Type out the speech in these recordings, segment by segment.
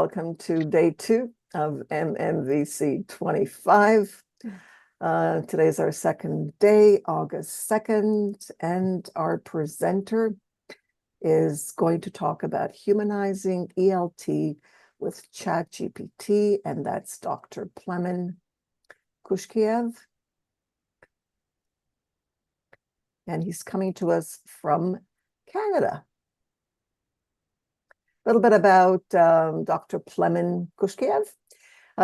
Welcome to day 2 of MMVC 25. Today's our second day, August 2nd, and our presenter is going to talk about humanizing ELT with ChatGPT, and that's Dr. Plamen Kushkiev. And he's coming to us from Canada. A little bit about Dr. Plamen Kushkiev.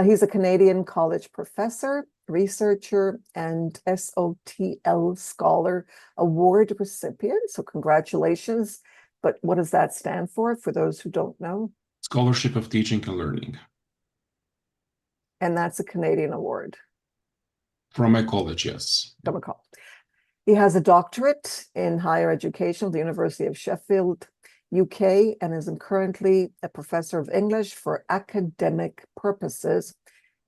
He's a Canadian college professor, researcher, and SOTL Scholar Award recipient. So congratulations. But what does that stand for those who don't know? Scholarship of Teaching and Learning. And that's a Canadian award. From my college, yes. From a college. He has a doctorate in higher education at the University of Sheffield, UK, and is currently a professor of English for academic purposes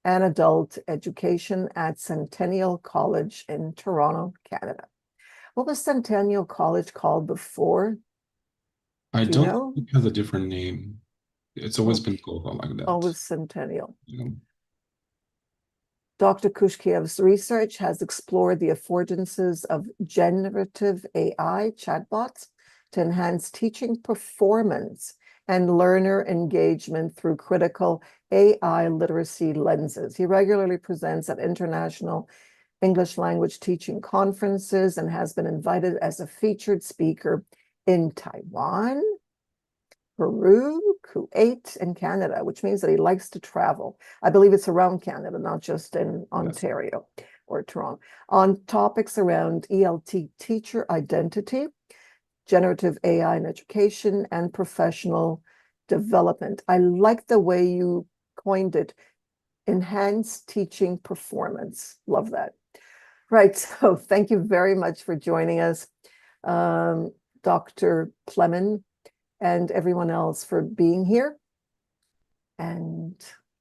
and adult education at Centennial College in Toronto, Canada. What was Centennial College called before? I don't think it has a different name. It's always been called like that. Always Centennial. Yeah. Dr. Kushkiev's research has explored the affordances of generative AI chatbots to enhance teaching performance and learner engagement through critical AI literacy lenses. He regularly presents at international English language teaching conferences and has been invited as a featured speaker in Taiwan, Peru, Kuwait, and Canada, which means that he likes to travel. I believe it's around Canada, not just in Ontario or Toronto, on topics around ELT teacher identity, generative AI in education, and professional development. I like the way you coined it, enhanced teaching performance. Love that. Right, so thank you very much for joining us, Dr. Plamen, and everyone else for being here. And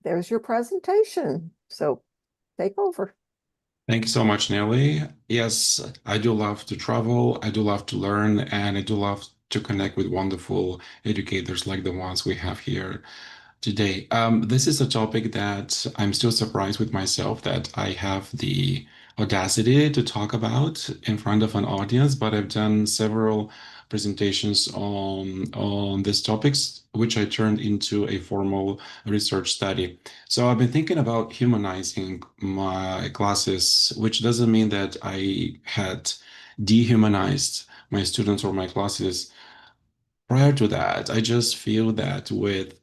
there's your presentation. So take over. Thank you so much, Nelly. Yes, I do love to travel. I do love to learn, and I do love to connect with wonderful educators like the ones we have here today. This is a topic that I'm still surprised with myself that I have the audacity to talk about in front of an audience, but I've done several presentations on these topics, which I turned into a formal research study. So I've been thinking about humanizing my classes, which doesn't mean that I had dehumanized my students or my classes. Prior to that, I just feel that with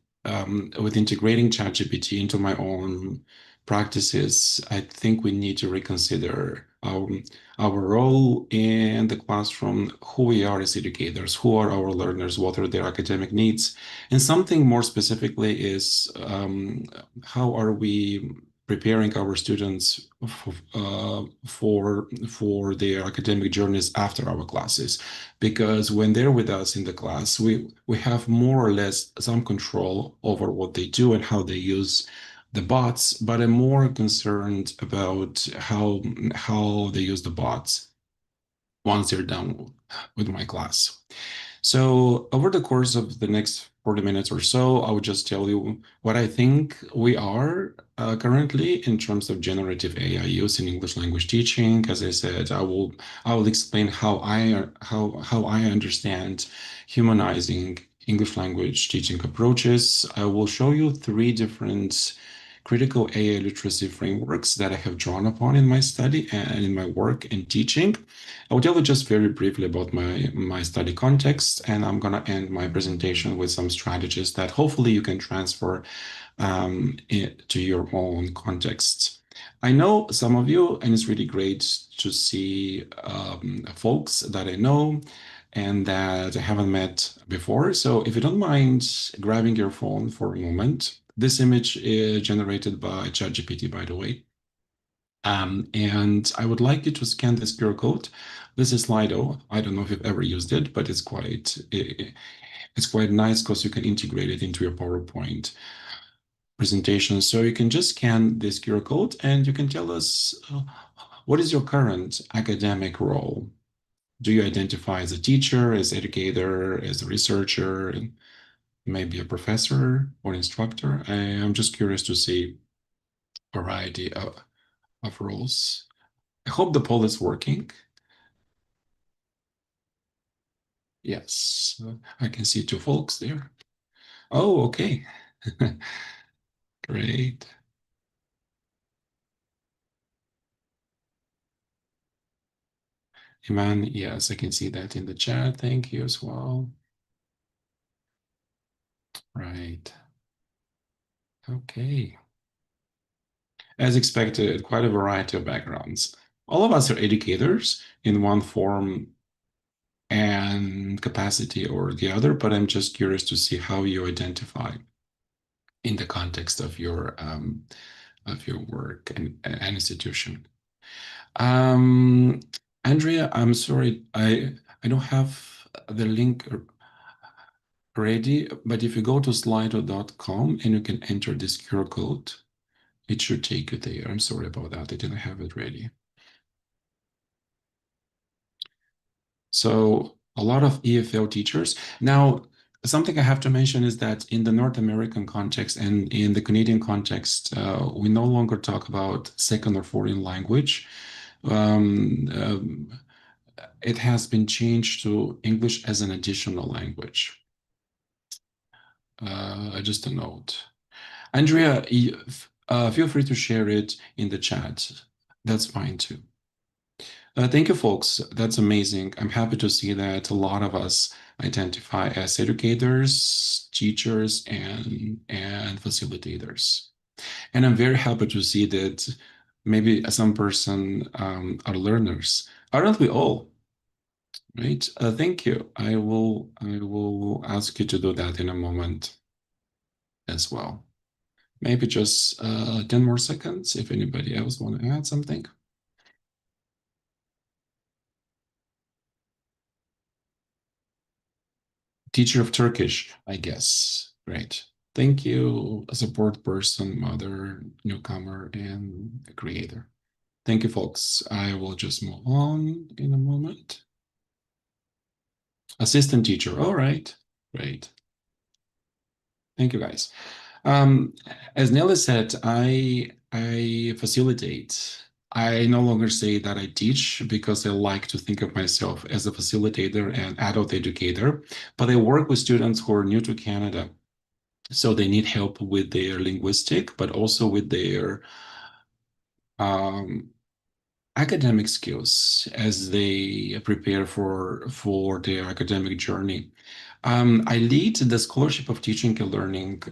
integrating ChatGPT into my own practices, I think we need to reconsider our role in the classroom, who we are as educators, who are our learners, what are their academic needs, and something more specifically is how are we preparing our students for their academic journeys after our classes, because when they're with us in the class, we have more or less some control over what they do and how they use the bots, but I'm more concerned about how they use the bots once they're done with my class. So over the course of the next 40 minutes or so, I would just tell you what I think we are currently in terms of generative AI use in English language teaching. As I said, I will explain how I understand humanizing English language teaching approaches. I will show you 3 different critical AI literacy frameworks that I have drawn upon in my study and in my work in teaching. I will tell you just very briefly about my study context, and I'm going to end my presentation with some strategies that hopefully you can transfer to your own context. I know some of you, and it's really great to see folks that I know and that I haven't met before. So if you don't mind grabbing your phone for a moment, this image is generated by ChatGPT, by the way. And I would like you to scan this QR code. This is Slido. I don't know if you've ever used it, but it's quite nice because you can integrate it into your PowerPoint presentation. So you can just scan this QR code and you can tell us what is your current academic role? Do you identify as a teacher, as educator, as a researcher? maybe a professor or instructor. I'm just curious to see variety of roles. I hope the poll is working. Yes, I can see two folks there. Oh, okay. Great. Iman, yes, I can see that in the chat. Thank you as well. Right. Okay. As expected, quite a variety of backgrounds. All of us are educators in one form and capacity or the other, but I'm just curious to see how you identify in the context of your work and institution. Um, Andrea, I'm sorry, I don't have the link ready, but if you go to slido.com and you can enter this QR code, it should take you there. I'm sorry about that. I didn't have it ready. So a lot of EFL teachers. Now, something I have to mention is that in the North American context and in the Canadian context, we no longer talk about second or foreign language. Um, um, it has been changed to English as an additional language. Just a note. Andrea, feel free to share it in the chat. That's fine too. Thank you, folks. That's amazing. I'm happy to see that a lot of us identify as educators, teachers, and facilitators. And I'm very happy to see that maybe some person are learners. Aren't we all? Right? Thank you. I will ask you to do that in a moment as well. Maybe just 10 more seconds if anybody else want to add something. Teacher of Turkish, I guess. Great. Thank you, a support person, mother, newcomer, and a creator. Thank you, folks. I will just move on in a moment. Assistant teacher. All right. Great. Thank you, guys. Um, as Nelly said, I facilitate. I no longer say that I teach because I like to think of myself as a facilitator and adult educator, but I work with students who are new to Canada. So they need help with their linguistic, but also with their um, academic skills as they prepare for their academic journey. I lead the Scholarship of Teaching and Learning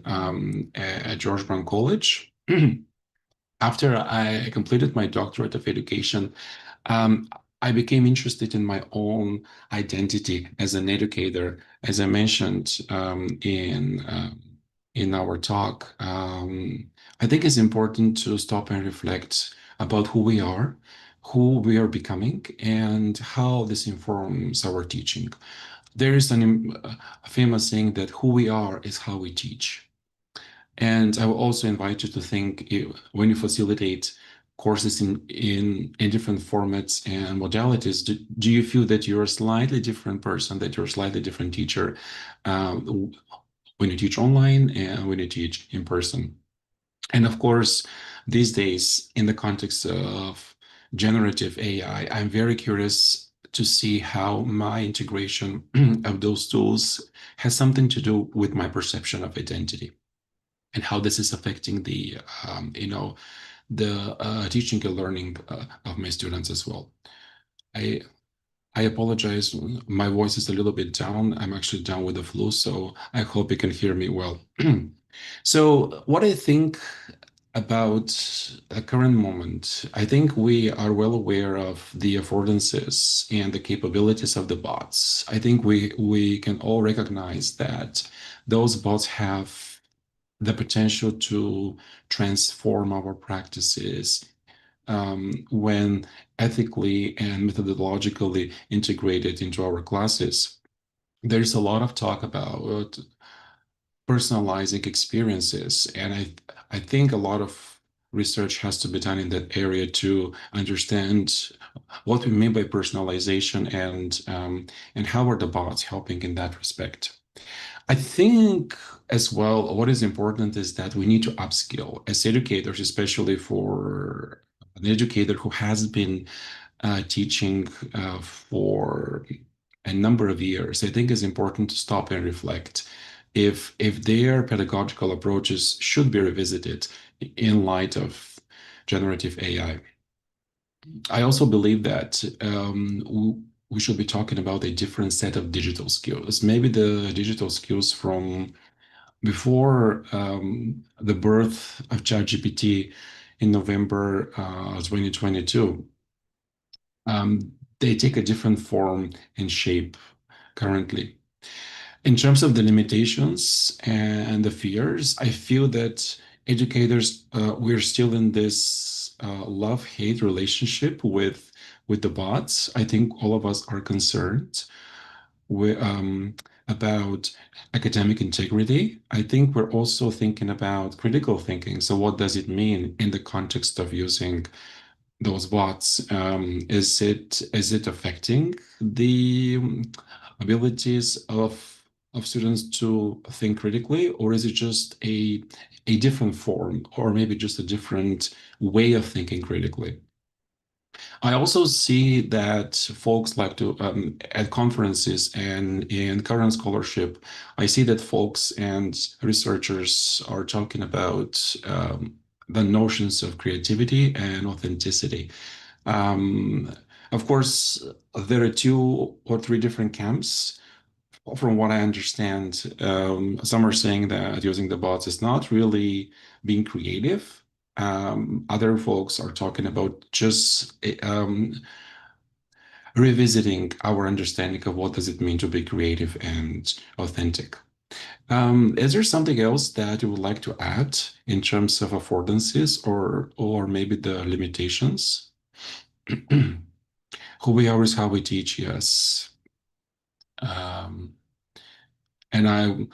at George Brown College. After I completed my doctorate of education, um, I became interested in my own identity as an educator. As I mentioned in our talk, I think it's important to stop and reflect about who we are becoming, and how this informs our teaching. There is a famous saying that who we are is how we teach. And I will also invite you to think when you facilitate courses in different formats and modalities, do you feel that you're a slightly different person, that you're a slightly different teacher when you teach online and when you teach in person? And of course, these days, in the context of generative AI, I'm very curious to see how my integration of those tools has something to do with my perception of identity, and how this is affecting the teaching and learning of my students as well. I I apologize. My voice is a little bit down. I'm actually down with the flu, so I hope you can hear me well. So what I think about the current moment, I think we are well aware of the affordances and the capabilities of the bots. I think we can all recognize that those bots have the potential to transform our practices when ethically and methodologically integrated into our classes. There's a lot of talk about personalizing experiences, and I think a lot of research has to be done in that area to understand what we mean by personalization, and how are the bots helping in that respect. I think as well, what is important is that we need to upskill as educators, especially for an educator who has been teaching for a number of years. I think it's important to stop and reflect if their pedagogical approaches should be revisited in light of generative AI. I also believe that we should be talking about a different set of digital skills. Maybe the digital skills from before the birth of ChatGPT in November 2022, they take a different form and shape currently. In terms of the limitations and the fears, I feel that educators, we're still in this love-hate relationship with the bots. I think all of us are concerned about academic integrity. I think we're also thinking about critical thinking. So what does it mean in the context of using those bots? Is it affecting the abilities of students to think critically, or is it just a different form, or maybe just a different way of thinking critically? I also see that folks like to at conferences and in current scholarship, I see that folks and researchers are talking about the notions of creativity and authenticity. Um, of course, there are two or three different camps. From what I understand, some are saying that using the bots is not really being creative. Other folks are talking about just revisiting our understanding of what does it mean to be creative and authentic. Is there something else that you would like to add in terms of affordances or maybe the limitations? Who we are is how we teach, yes. Um, and I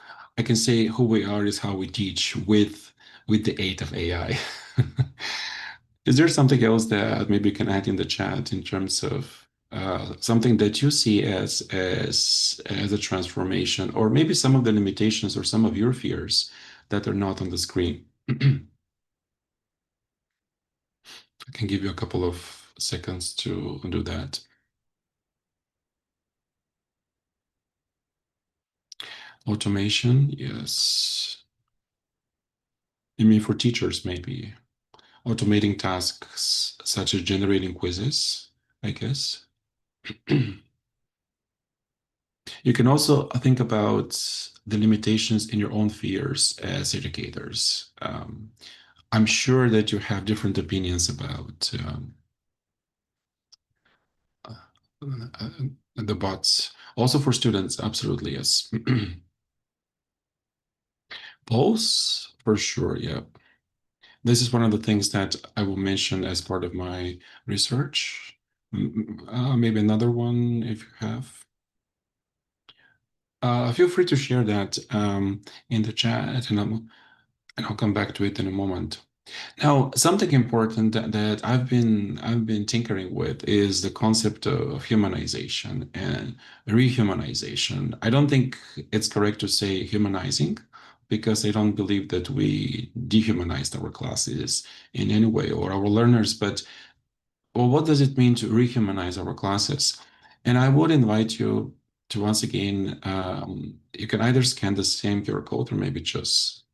can say who we are is how we teach with the aid of AI. Is there something else that maybe you can add in the chat in terms of something that you see as a transformation, or maybe some of the limitations or some of your fears that are not on the screen? I can give you a couple of seconds to do that. Automation, yes. You mean for teachers, maybe automating tasks such as generating quizzes, I guess. You can also think about the limitations in your own fears as educators. I'm sure that you have different opinions about uh, the bots. Also for students, absolutely, yes. Both, for sure, yeah. This is one of the things that I will mention as part of my research. Maybe another one if you have. Feel free to share that in the chat, and I'll come back to it in a moment. Now, something important that I've been tinkering with is the concept of humanization and rehumanization. I don't think it's correct to say humanizing because I don't believe that we dehumanized our classes in any way or our learners, but well, what does it mean to rehumanize our classes? And I would invite you to once again, you can either scan the same QR code or maybe just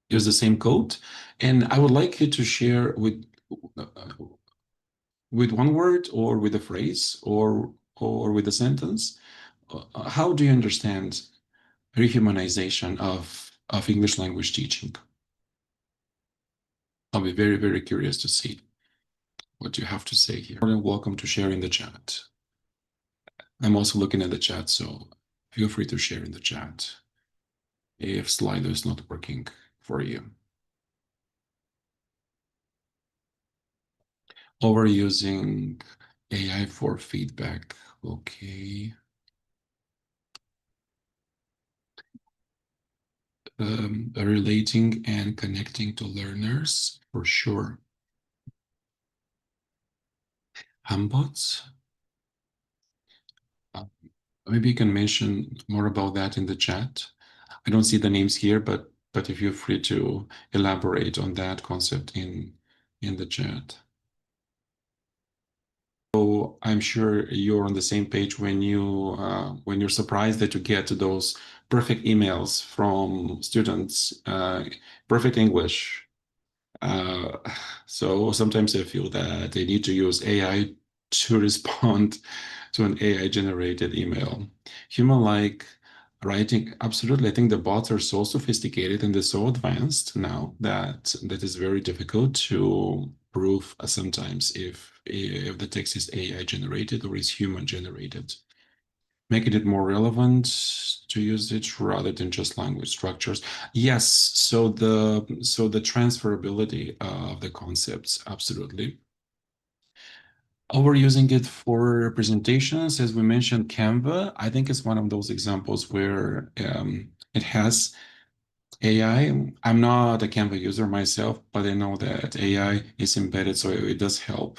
use the same code. And I would like you to share uh, with one word or with a phrase or with a sentence. How do you understand rehumanization of English language teaching? I'll be very, very curious to see what you have to say here. More than welcome to share in the chat. I'm also looking at the chat, so feel free to share in the chat if Slido is not working for you. Or using AI for feedback. Okay. Relating and connecting to learners, for sure. Humbots. Maybe you can mention more about that in the chat. I don't see the names here, but if you're free to elaborate on that concept in the chat. So I'm sure you're on the same page when you're surprised that you get those perfect emails from students, perfect English. Uh, so sometimes I feel that they need to use AI to respond to an AI generated email. Human-like writing, absolutely. I think the bots are so sophisticated and they're so advanced now that is very difficult to prove sometimes if the text is AI generated or is human generated, making it more relevant to use it rather than just language structures. Yes, so the transferability of the concepts, absolutely. We're using it for presentations, as we mentioned, Canva. I think it's one of those examples where it has AI. I'm not a Canva user myself, but I know that AI is embedded, so it does help.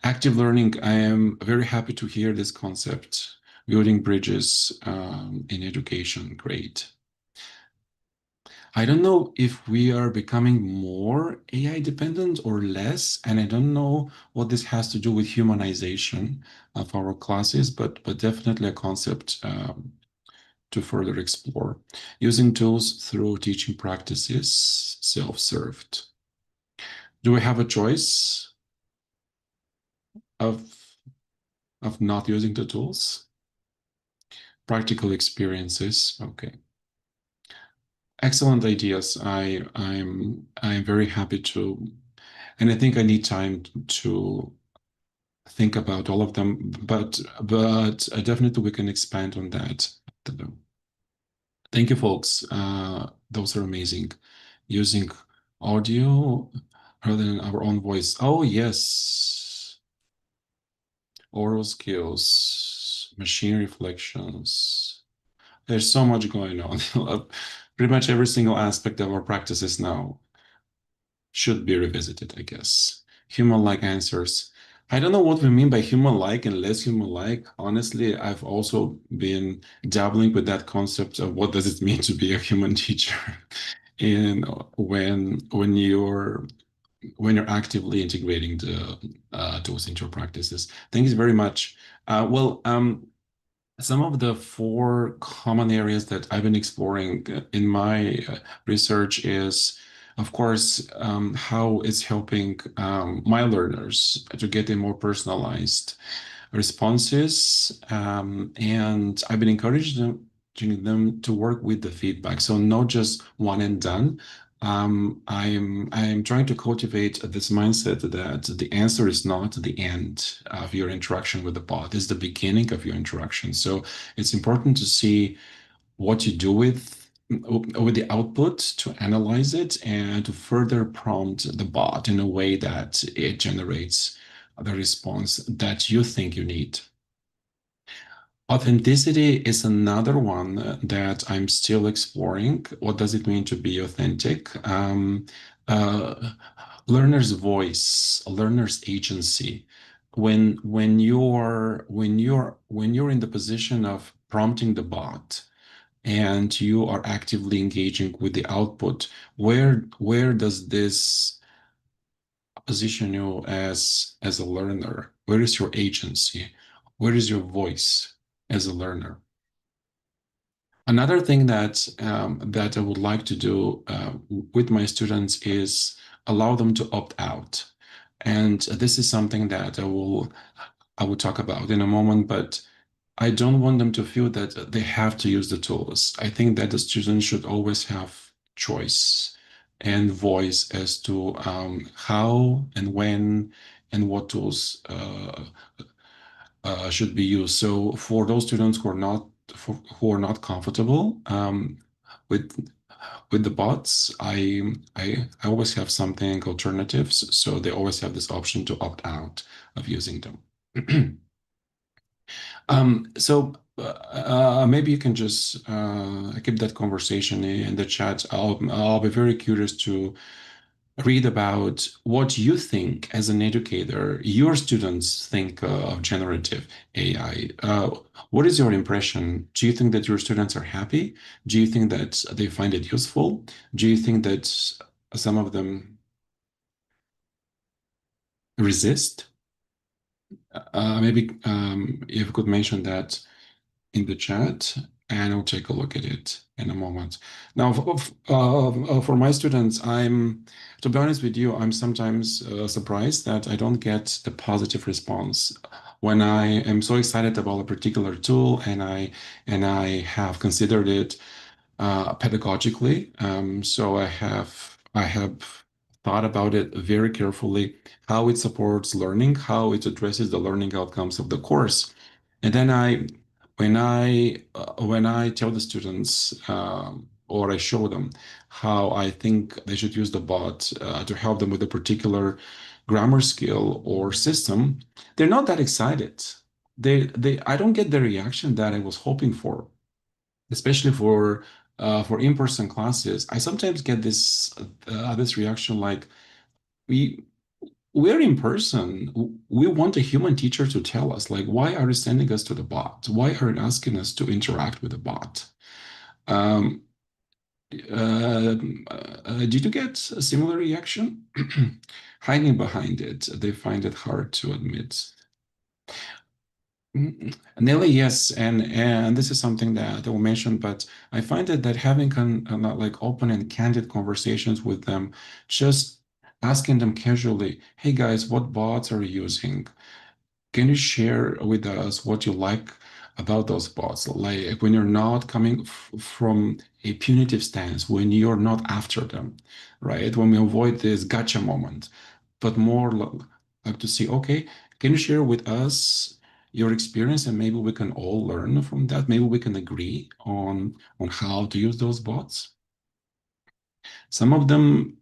Active learning, I am very happy to hear this concept. Building bridges in education, great. I don't know if we are becoming more AI dependent or less, and I don't know what this has to do with humanization of our classes, but definitely a concept to further explore. Using tools through teaching practices, self-served. Do we have a choice of not using the tools? Practical experiences. Okay. Excellent ideas. I'm very happy to, and I think I need time to think about all of them, but definitely we can expand on that. Thank you, folks. Those are amazing. Using audio rather than our own voice. Oh, yes. Oral skills, machine reflections. There's so much going on. Pretty much every single aspect of our practices now should be revisited, I guess. Human-like answers. I don't know what we mean by human-like and less human-like. Honestly, I've also been dabbling with that concept of what does it mean to be a human teacher. And when you're actively integrating the tools into your practices. Thank you very much. Some of the four common areas that I've been exploring in my research is, of course, how it's helping my learners to get a more personalized responses. And I've been encouraging them to work with the feedback. So not just one and done. I'm trying to cultivate this mindset that the answer is not the end of your interaction with the bot, it's the beginning of your interaction. So it's important to see what you do with the output, to analyze it and to further prompt the bot in a way that it generates the response that you think you need. Authenticity is another one that I'm still exploring. What does it mean to be authentic? Uh, Learner's voice, learner's agency. When you're in the position of prompting the bot and you are actively engaging with the output, where does this position you as a learner? Where is your agency? Where is your voice as a learner? Another thing that I would like to do with my students is allow them to opt out. And this is something that I will talk about in a moment, but I don't want them to feel that they have to use the tools. I think that the students should always have choice and voice as to how and when and what tools should be used. So for those students who are not comfortable with the bots, I always have something alternatives, so they always have this option to opt out of using them. Maybe you can just keep that conversation in the chat. I'll be very curious read about what you think as an educator, your students think of generative AI. What is your impression? Do you think that your students are happy? Do you think that they find it useful? Do you think that some of them resist? Maybe if you could mention that in the chat, and I'll take a look at it in a moment. Now, for my students, to be honest with you, I'm sometimes surprised that I don't get the positive response when I am so excited about a particular tool and I have considered it pedagogically. So I have thought about it very carefully, how it supports learning, how it addresses the learning outcomes of the course. And then when I tell the students or I show them how I think they should use the bot to help them with a particular grammar skill or system, they're not that excited. I don't get the reaction that I was hoping for, especially for in-person classes. I sometimes get this reaction like we we're in person. We want a human teacher to tell us, like, why are you sending us to the bot? Why are you asking us to interact with the bot? Um, did you get a similar reaction? Hiding behind it, they find it hard to admit. Nelly, yes, and this is something that I will mention, but I find that having like open and candid conversations with them, just asking them casually, "Hey guys, what bots are you using? Can you share with us what you like about those bots? Like when you're not coming from a punitive stance, when you're not after them, right? When we avoid this gotcha moment, but more like to see, okay, can you share with us your experience and maybe we can all learn from that. Maybe we can agree on how to use those bots. Some of them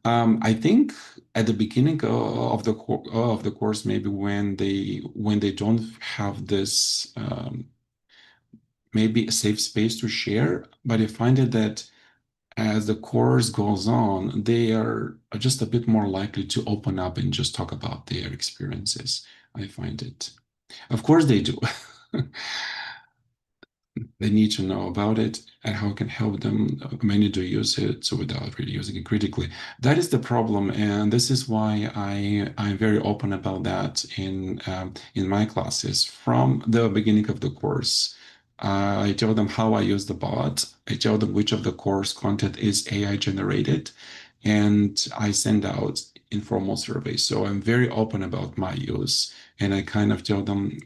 I think at the beginning of the course, maybe when they don't have this maybe a safe space to share, but I find it that as the course goes on, they are just a bit more likely to open up and just talk about their experiences. I find it. Of course they do. They need to know about it and how it can help them. Many do use it so without really using it critically. That is the problem, and this is why I'm very open about that in my classes from the beginning of the course. I tell them how I use the bot. I tell them which of the course content is AI generated, and I send out informal surveys. So I'm very open about my use, and I kind of tell them,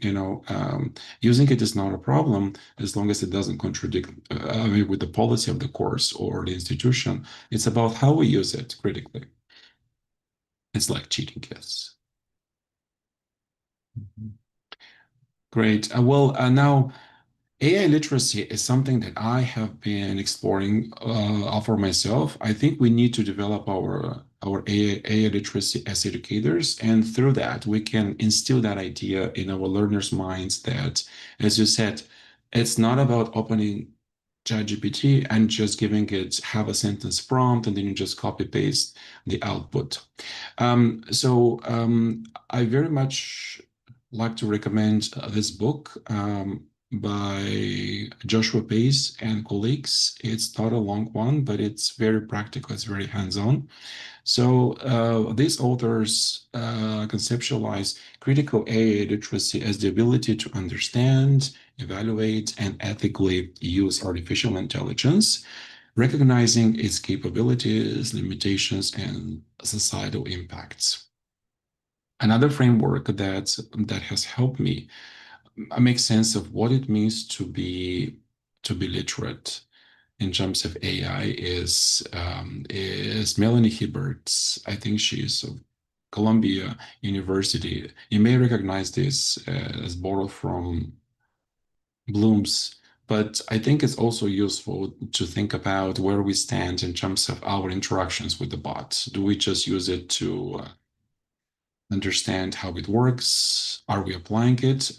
using it is not a problem as long as it doesn't contradict with the policy of the course or the institution. It's about how we use it critically. It's like cheating, yes. Great. Now AI literacy is something that I have been exploring for myself. I think we need to develop our AI literacy as educators, and through that, we can instill that idea in our learners' minds that, as you said, it's not about opening ChatGPT and just giving it have a sentence prompt and then you just copy paste the output. I very much like to recommend this book by Joshua Pace and colleagues. It's not a long one, but it's very practical. It's very hands-on. So these authors conceptualize critical AI literacy as the ability to understand, evaluate, and ethically use artificial intelligence, recognizing its capabilities, limitations, and societal impacts. Another framework that has helped me make sense of what it means to be literate in terms of AI is Melanie Hibbert's. I think she's of Columbia University. You may recognize this as borrowed from Bloom's, but I think it's also useful to think about where we stand in terms of our interactions with the bot. Do we just use it to understand how it works? Are we applying it?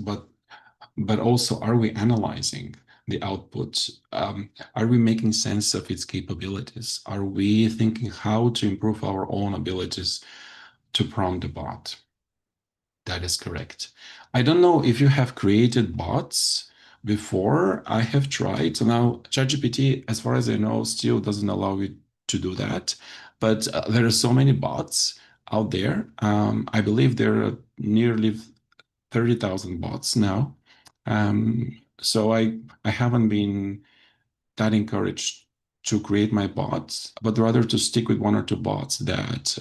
But also, are we analyzing the output? Are we making sense of its capabilities? Are we thinking how to improve our own abilities to prompt the bot? That is correct. I don't know if you have created bots before. I have tried. Now, ChatGPT, as far as I know, still doesn't allow you to do that. But there are so many bots out there. I believe there are nearly 30,000 bots now. So I haven't been that encouraged to create my bots, but rather to stick with one or two bots that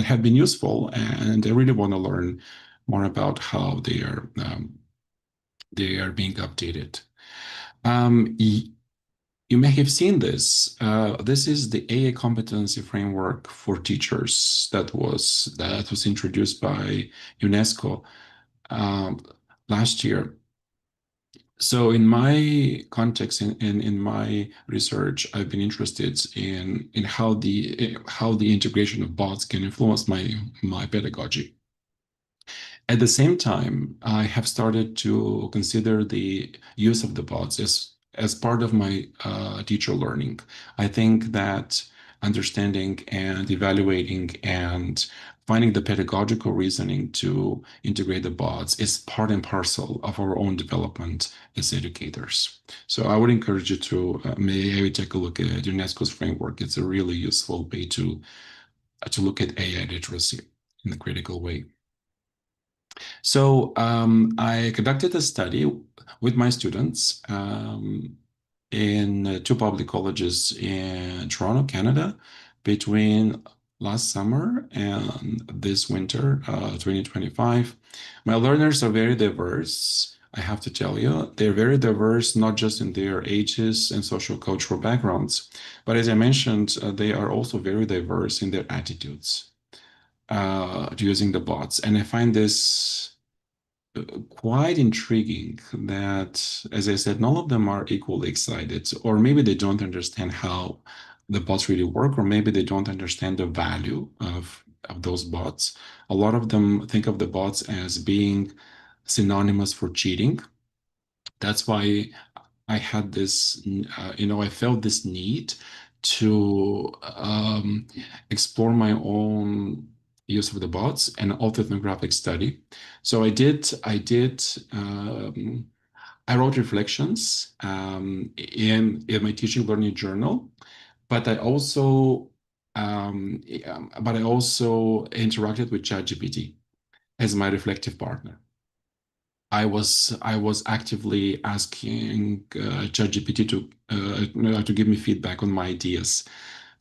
have been useful, and I really want to learn more about how they are being updated. You may have seen this. This is the AI competency framework for teachers that was introduced by UNESCO last year. So in my context, in my research, I've been interested in how the integration of bots can influence my pedagogy. At the same time, I have started to consider the use of the bots as part of my teacher learning. I think that understanding and evaluating and finding the pedagogical reasoning to integrate the bots is part and parcel of our own development as educators. So I would encourage you to maybe take a look at UNESCO's framework. It's a really useful way to look at AI literacy in a critical way. So I conducted a study with my students in two public colleges in Toronto, Canada, between last summer and this winter, 2025. My learners are very diverse. I have to tell you, they're very diverse, not just in their ages and social cultural backgrounds, but as I mentioned, they are also very diverse in their attitudes to using the bots. And I find this quite intriguing that, as I said, none of them are equally excited, or maybe they don't understand how the bots really work, or maybe they don't understand the value of those bots. A lot of them think of the bots as being synonymous for cheating. That's why I had this, I felt this need to explore my own use of the bots and autoethnographic study. So I wrote reflections in my teaching learning journal, but I also interacted with ChatGPT as my reflective partner. I was actively asking ChatGPT to give me feedback on my ideas.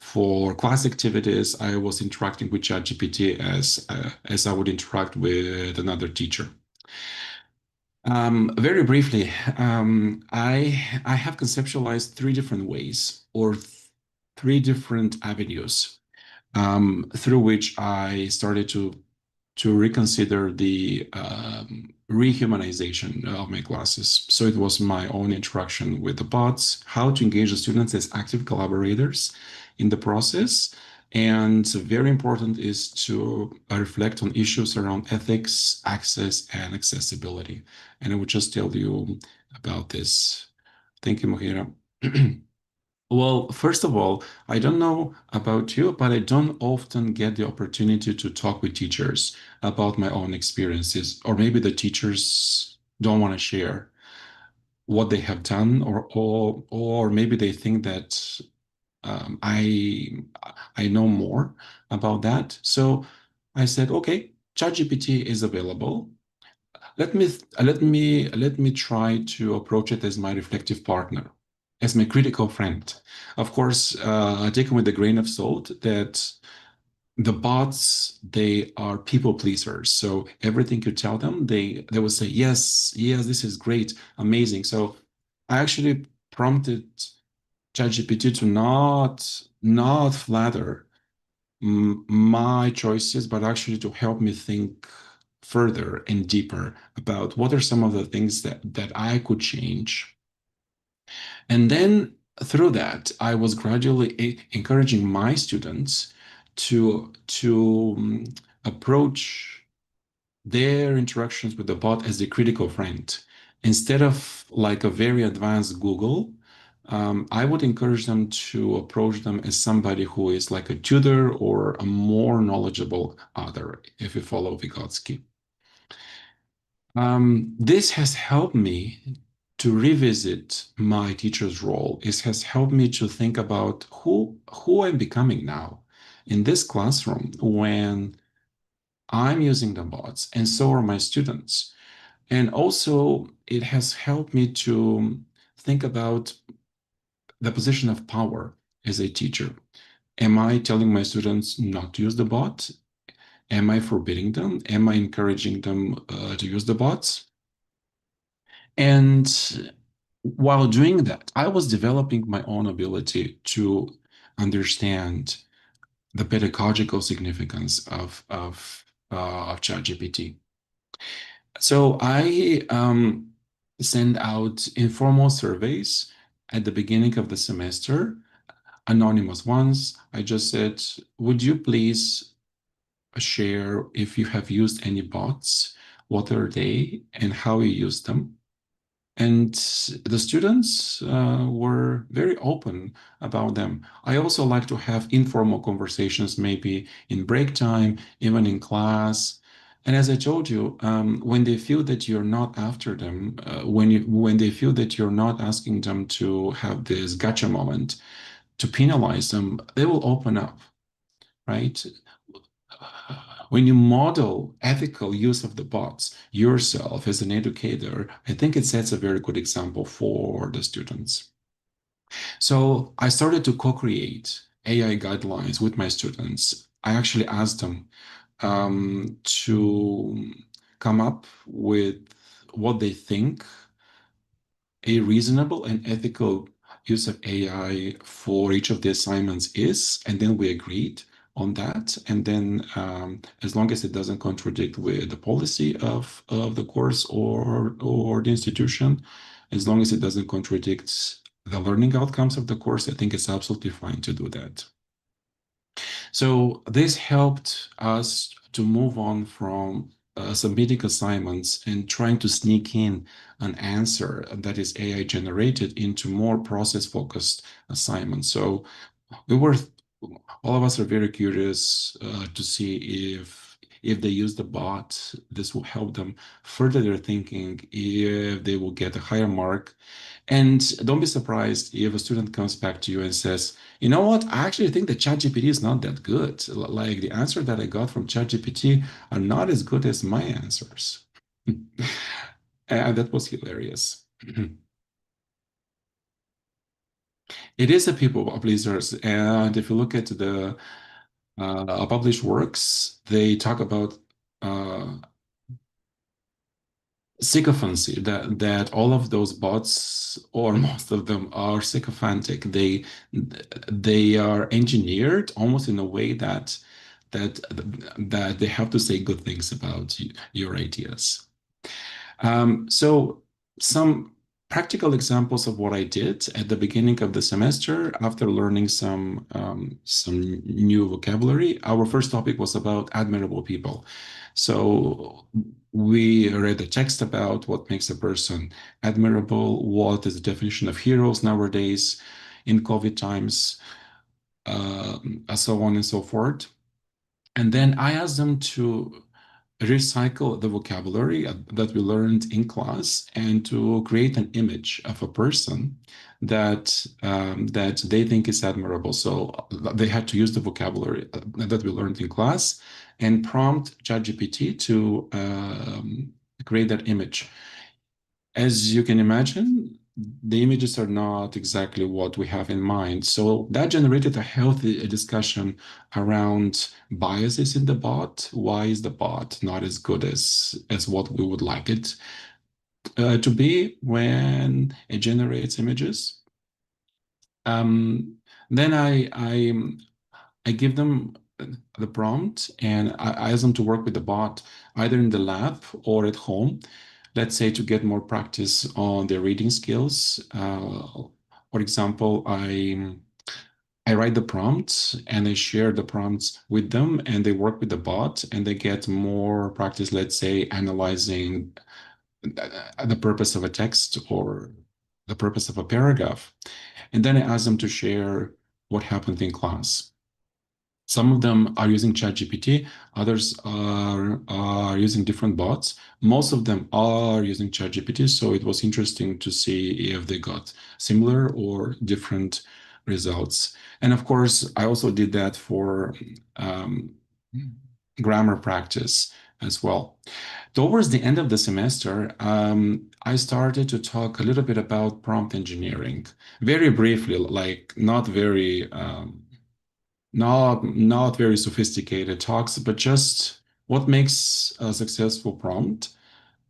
For class activities, I was interacting with ChatGPT as I would interact with another teacher. Very briefly, I have conceptualized three different ways or three different avenues through which I started to reconsider the rehumanization of my classes. So it was my own interaction with the bots, how to engage the students as active collaborators in the process. And very important is to reflect on issues around ethics, access, and accessibility. And I would just tell you about this. Thank you, Mohira. Well, first of all, I don't know about you, but I don't often get the opportunity to talk with teachers about my own experiences, or maybe the teachers don't want to share what they have done, or maybe they think that I know more about that. So I said, okay, ChatGPT is available. Let me try to approach it as my reflective partner, as my critical friend. Of course, I take it with a grain of salt that the bots, they are people pleasers. So everything you tell them, they will say, yes, yes, this is great, amazing. So I actually prompted ChatGPT to not flatter my choices, but actually to help me think further and deeper about what are some of the things that I could change. And then through that, I was gradually encouraging my students to approach their interactions with the bot as a critical friend. instead of like a very advanced Google, I would encourage them to approach them as somebody who is like a tutor or a more knowledgeable author, if you follow Vygotsky. This has helped me to revisit my teacher's role. It has helped me to think about who I'm becoming now in this classroom when I'm using the bots, and so are my students. And also, it has helped me to think about the position of power as a teacher. Am I telling my students not to use the bot? Am I forbidding them? Am I encouraging them to use the bots? And while doing that, I was developing my own ability to understand the pedagogical significance of ChatGPT. So I send out informal surveys at the beginning of the semester, anonymous ones. I just said, would you please share if you have used any bots, what are they, and how you use them? And the students were very open about them. I also like to have informal conversations, maybe in break time, even in class. And as I told you, when they feel that you're not after them, when they feel that you're not asking them to have this gotcha moment, to penalize them, they will open up, right? When you model ethical use of the bots yourself as an educator, I think it sets a very good example for the students. So I started to co-create AI guidelines with my students. I actually asked them to come up with what they think a reasonable and ethical use of AI for each of the assignments is, and then we agreed on that. And then as long as it doesn't contradict with the policy of the course or the institution, as long as it doesn't contradict the learning outcomes of the course, I think it's absolutely fine to do that. So this helped us to move on from submitting assignments and trying to sneak in an answer that is AI generated into more process-focused assignments. So we were, all of us are very curious to see if they use the bot, this will help them further their thinking, if they will get a higher mark. And don't be surprised if a student comes back to you and says, you know what, I actually think that ChatGPT is not that good. Like the answer that I got from ChatGPT are not as good as my answers. And that was hilarious. It is a people pleasers. And if you look at the published works, they talk about sycophancy, that all of those bots or most of them are sycophantic. They are engineered almost in a way that that they have to say good things about your ideas. So some practical examples of what I did at the beginning of the semester after learning some new vocabulary. Our first topic was about admirable people. So we read a text about what makes a person admirable, what is the definition of heroes nowadays in COVID times, so on and so forth. And then I asked them to recycle the vocabulary that we learned in class and to create an image of a person that they think is admirable. So they had to use the vocabulary that we learned in class and prompt ChatGPT to create that image. As you can imagine, the images are not exactly what we have in mind. So that generated a healthy discussion around biases in the bot. Why is the bot not as good as what we would like it to be when it generates images? Then I give them the prompt and I ask them to work with the bot either in the lab or at home, let's say to get more practice on their reading skills. For example, I write the prompts and I share the prompts with them and they work with the bot and they get more practice, let's say, analyzing the purpose of a text or the purpose of a paragraph. And then I ask them to share what happened in class. Some of them are using ChatGPT, others are using different bots. Most of them are using ChatGPT, so it was interesting to see if they got similar or different results. And of course, I also did that for grammar practice as well. Towards the end of the semester, I started to talk a little bit about prompt engineering, very briefly, like not very sophisticated talks, but just what makes a successful prompt.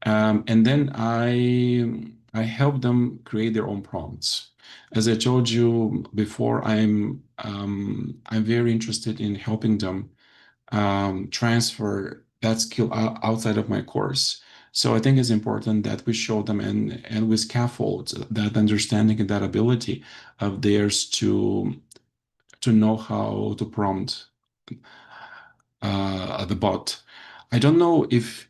And then I help them create their own prompts. As I told you before, I'm very interested in helping them transfer that skill outside of my course. So I think it's important that we show them and we scaffold that understanding and that ability of theirs to know how to prompt the bot. I don't know if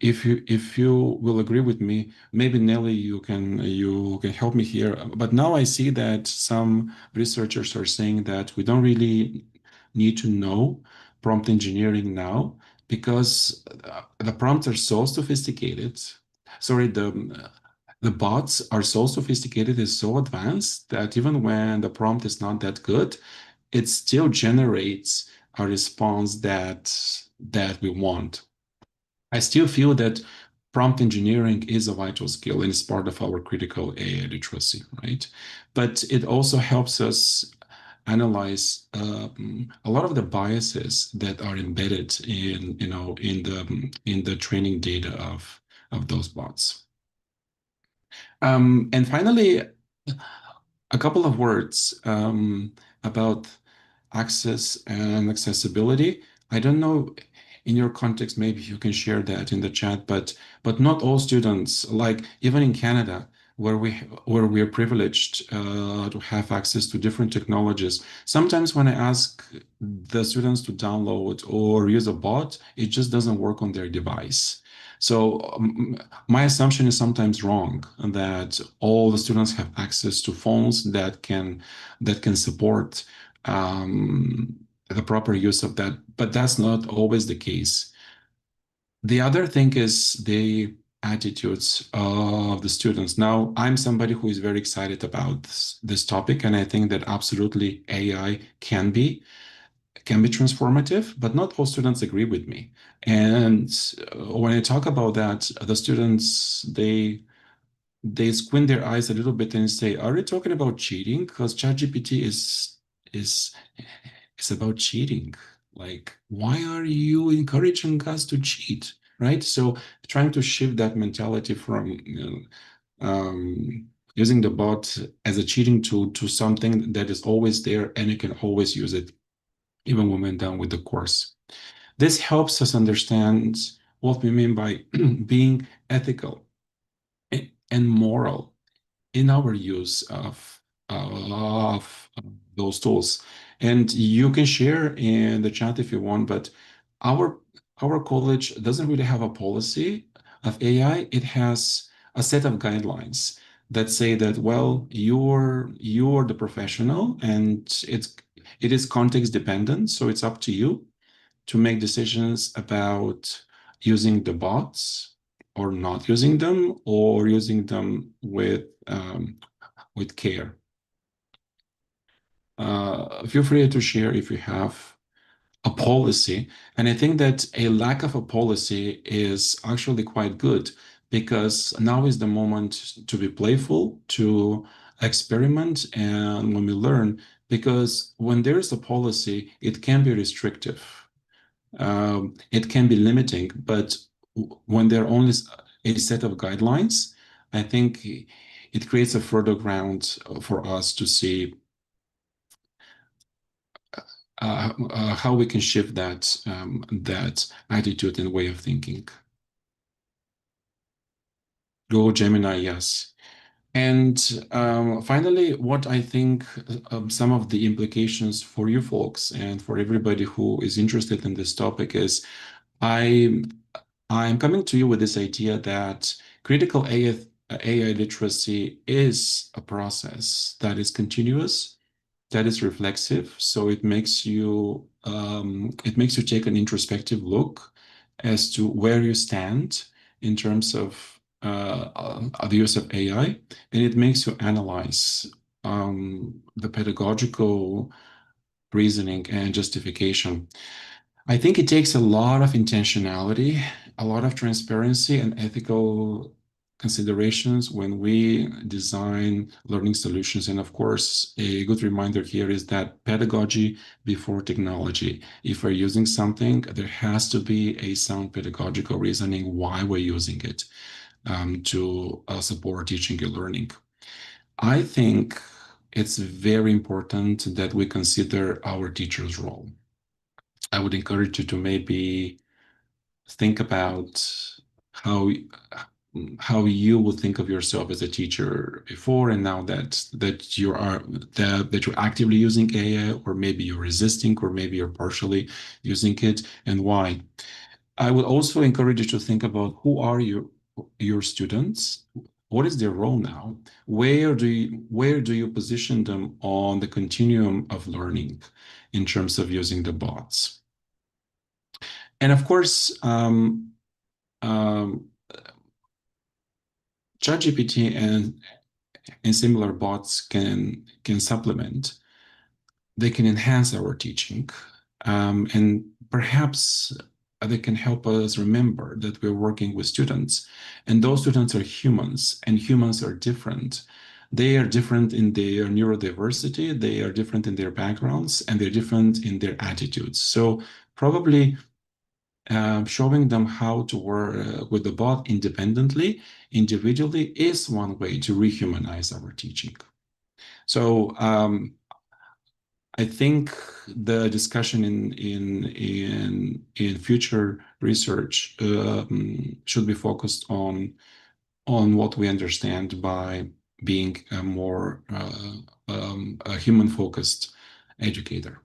you will agree with me. Maybe Nelly, you can help me here. But now I see that some researchers are saying that we don't really need to know prompt engineering now because the prompts are so sophisticated. Sorry, the bots are so sophisticated and so advanced that even when the prompt is not that good, it still generates a response that we want. I still feel that prompt engineering is a vital skill and it's part of our critical AI literacy, right? But it also helps us analyze a lot of the biases that are embedded in the training data of those bots. And finally, a couple of words about access and accessibility. I don't know in your context, maybe you can share that in the chat, but not all students, like even in Canada, where we are privileged to have access to different technologies. Sometimes when I ask the students to download or use a bot, it just doesn't work on their device. So my assumption is sometimes wrong that all the students have access to phones that can support the proper use of that, but that's not always the case. The other thing is the attitudes of the students. Now, I'm somebody who is very excited about this topic, and I think that absolutely AI can be transformative, but not all students agree with me. And when I talk about that, the students they squint their eyes a little bit and say, "Are you talking about cheating? Because ChatGPT is is about cheating. Like, why are you encouraging us to cheat?" Right? So trying to shift that mentality from using the bot as a cheating tool to something that is always there and you can always use it even when we're done with the course. This helps us understand what we mean by being ethical and moral in our use of those tools. And you can share in the chat if you want, but our our college doesn't really have a policy of AI. It has a set of guidelines that say that, well, you're the professional and it is context dependent, so it's up to you to make decisions about using the bots or not using them or using them with care. Feel free to share if you have a policy. And I think that a lack of a policy is actually quite good because now is the moment to be playful, to experiment, and when we learn, because when there is a policy, it can be restrictive. It can be limiting, but when there are only a set of guidelines, I think it creates a further ground for us to see how we can shift that attitude and way of thinking. Go Gemini, yes. And finally, what I think some of the implications for you folks and for everybody who is interested in this topic is I I'm coming to you with this idea that critical AI literacy is a process that is continuous, that is reflexive. So it makes you take an introspective look as to where you stand in terms of the use of AI, and it makes you analyze the pedagogical reasoning and justification. I think it takes a lot of intentionality, a lot of transparency and ethical considerations when we design learning solutions. And of course, a good reminder here is that pedagogy before technology. If we're using something, there has to be a sound pedagogical reasoning why we're using it to support teaching and learning. I think it's very important that we consider our teacher's role. I would encourage you to maybe think about how how you would think of yourself as a teacher before and now that you're actively using AI, or maybe you're resisting, or maybe you're partially using it, and why. I would also encourage you to think about who are your students. What is their role now? Where do you position them on the continuum of learning in terms of using the bots? And of course, ChatGPT and similar bots can supplement. They can enhance our teaching, and perhaps they can help us remember that we're working with students, and those students are humans, and humans are different. They are different in their neurodiversity, they are different in their backgrounds, and they're different in their attitudes. So probably showing them how to work with the bot independently, individually, is one way to rehumanize our teaching. So I think the discussion in future research should be focused on what we understand by being a more a human-focused educator.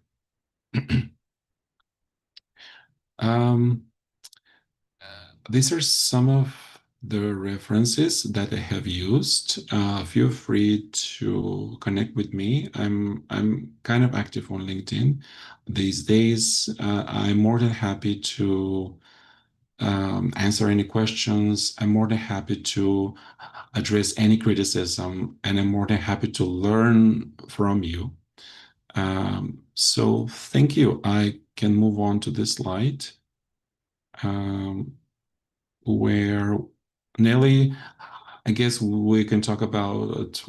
These are some of the references that I have used. Feel free to connect with me. I'm kind of active on LinkedIn these days. I'm more than happy to answer any questions. I'm more than happy to address any criticism, and I'm more than happy to learn from you. So thank you. I can move on to this slide. Where Nelly, I guess we can talk about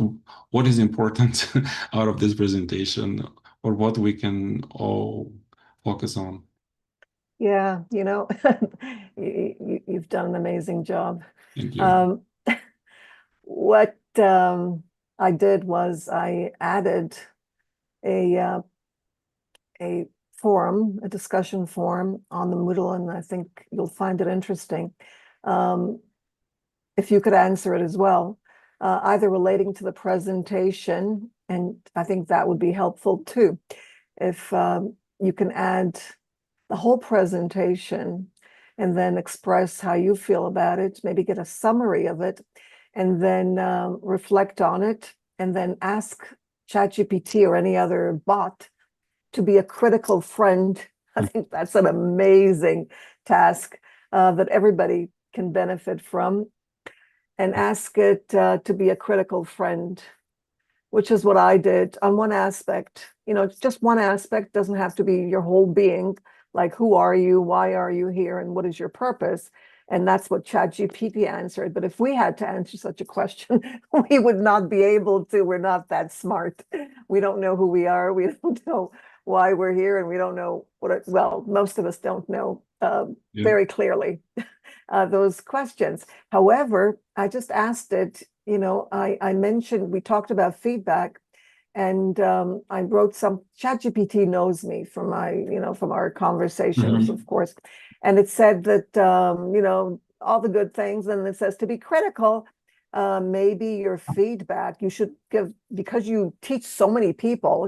what is important out of this presentation, or what we can all focus on. Yeah, you've done an amazing job. Thank you. What I did was I added a forum, a discussion forum on the Moodle, and I think you'll find it interesting. If you could answer it as well, either relating to the presentation, and I think that would be helpful too. If you can add the whole presentation and then express how you feel about it, maybe get a summary of it, and then reflect on it, and then ask ChatGPT or any other bot to be a critical friend. I think that's an amazing task that everybody can benefit from. And ask it to be a critical friend, which is what I did on one aspect. It's just one aspect, doesn't have to be your whole being, like who are you, why are you here, and what is your purpose? And that's what ChatGPT answered. But if we had to answer such a question, we would not be able to. We're not that smart. We don't know who we are. We don't know why we're here, and we don't know well, most of us don't know very clearly those questions. However, I just asked it, I mentioned, we talked about feedback, and I wrote some, ChatGPT knows me from from our conversations, of course. And it said that, all the good things, and it says to be critical, maybe your feedback you should give, because you teach so many people,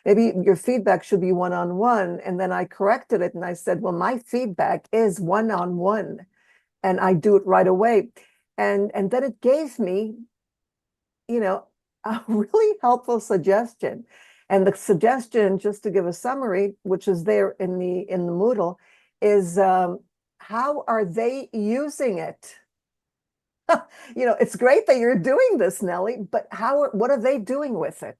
maybe your feedback should be one-on-one. And then I corrected it and I said, well, my feedback is one-on-one, and I do it right away. And then it gave me, a really helpful suggestion. And the suggestion, just to give a summary, which is there in the Moodle, is how are they using it? It's great that you're doing this, Nellie, but what are they doing with it?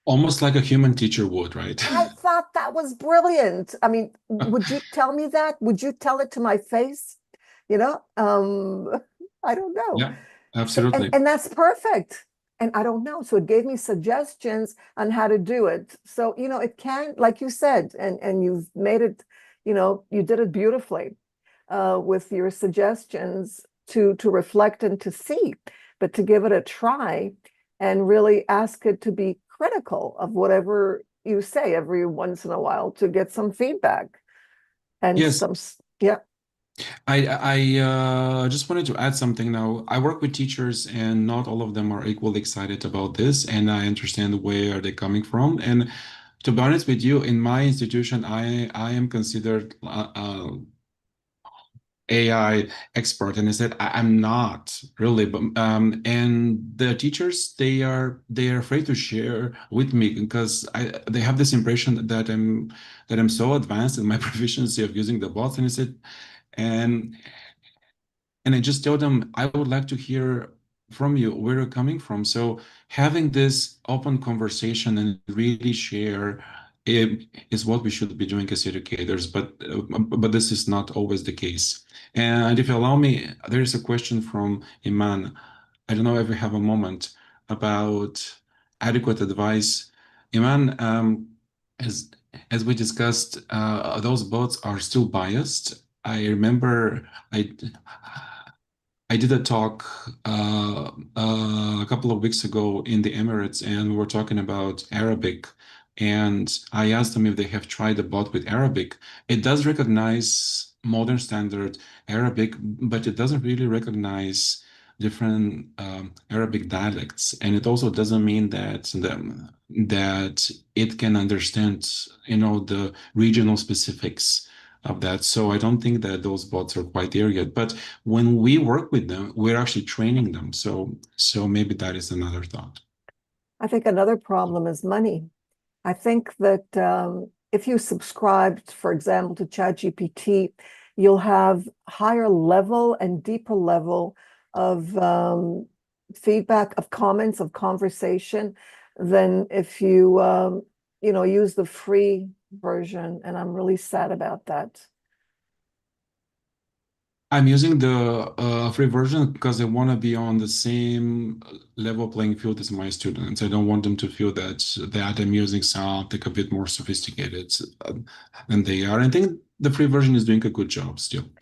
Almost like a human teacher would, right? I thought that was brilliant. I mean, would you tell me that? Would you tell it to my face? You know, um, I don't know. Yeah, And, absolutely. and that's perfect. And I don't know. So it gave me suggestions on how to do it. So, it can, like you said, and you've made it, you did it beautifully with your suggestions to reflect and to see, but to give it a try and really ask it to be critical of whatever you say every once in a while to get some feedback and Yes, yeah. I just wanted to add something now. I work with teachers, and not all of them are equally excited about this, and I understand where they're coming from. And to be honest with you, in my institution, I am considered AI expert, and I said I'm not really, but and the teachers they are afraid to share with me because they have this impression that I'm so advanced in my proficiency of using the bots, and I said and and I just told them I would like to hear from you where you're coming from. So having this open conversation and really share is what we should be doing as educators, but this is not always the case. And if you allow me, there is a question from Iman. I don't know if we have a moment about adequate advice. Iman, as as we discussed, those bots are still biased. I remember I did a talk a couple of weeks ago in the Emirates, and we were talking about Arabic. And I asked them if they have tried a bot with Arabic. It does recognize modern standard Arabic, but it doesn't really recognize different Arabic dialects. And it also doesn't mean that it can understand, the regional specifics of that. So I don't think that those bots are quite there yet. But when we work with them, we're actually training them. So maybe that is another thought. I think another problem is money. I think that if you subscribed, for example, to ChatGPT, you'll have higher level and deeper level of feedback, of comments, of conversation than if you, use the free version. And I'm really sad about that. I'm using the free version because I want to be on the same level playing field as my students. I don't want them to feel that I'm using something a bit more sophisticated than they are. I think the free version is doing a good job still.